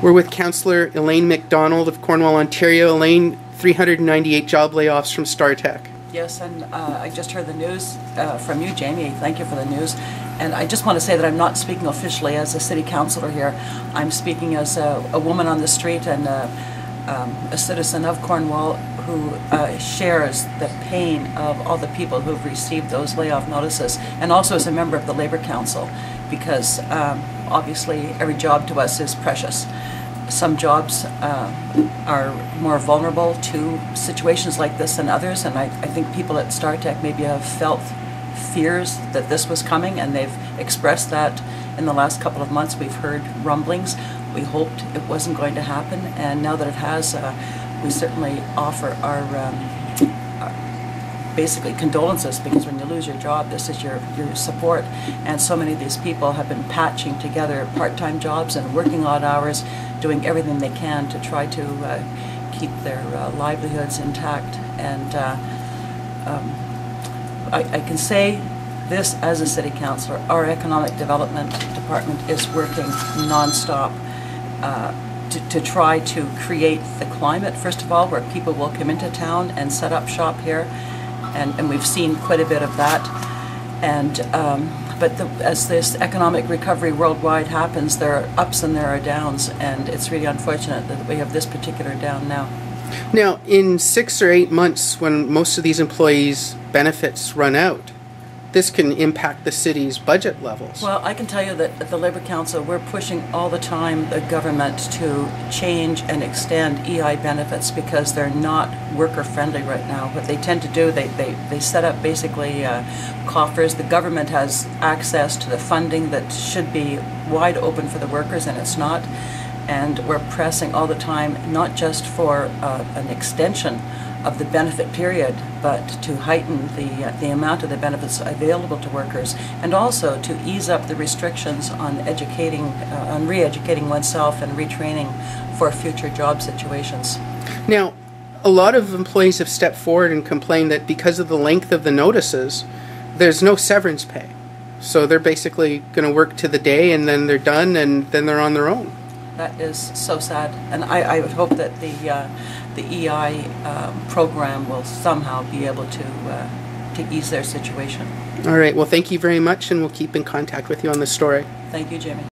We're with Councillor Elaine Macdonald of Cornwall, Ontario. Elaine, 398 job layoffs from StarTech. Yes, and I just heard the news from you, Jamie. Thank you for the news. And I just want to say that I'm not speaking officially as a city councillor here. I'm speaking as a woman on the street and a citizen of Cornwall who shares the pain of all the people who've received those layoff notices, and also as a member of the Labour Council, because obviously every job to us is precious. Some jobs are more vulnerable to situations like this than others, and I think people at StarTech maybe have felt fears that this was coming, and they've expressed that in the last couple of months. We've heard rumblings. We hoped it wasn't going to happen, and now that it has, we certainly offer our basically condolences, because when you lose your job, this is your support. And so many of these people have been patching together part-time jobs and working odd hours, doing everything they can to try to keep their livelihoods intact. And I can say this as a city councillor: our economic development department is working non-stop to try to create the climate, first of all, where people will come into town and set up shop here. And we've seen quite a bit of that. And but as this economic recovery worldwide happens, there are ups and there are downs, and it's really unfortunate that we have this particular down now. Now, in 6 or 8 months, when most of these employees' benefits run out, this can impact the city's budget levels. Well, I can tell you that at the Labour Council, we're pushing all the time the government to change and extend EI benefits, because they're not worker-friendly right now. What they tend to do, they set up basically coffers. The government has access to the funding that should be wide open for the workers, and it's not. And we're pressing all the time, not just for an extension of the benefit period, but to heighten the amount of the benefits available to workers, and also to ease up the restrictions on re-educating oneself and retraining for future job situations. Now, a lot of employees have stepped forward and complained that because of the length of the notices, there's no severance pay. So they're basically going to work to the day, and then they're done, and then they're on their own. That is so sad, and I would hope that the EI program will somehow be able to ease their situation. All right. Well, thank you very much, and we'll keep in contact with you on this story. Thank you, Jimmy.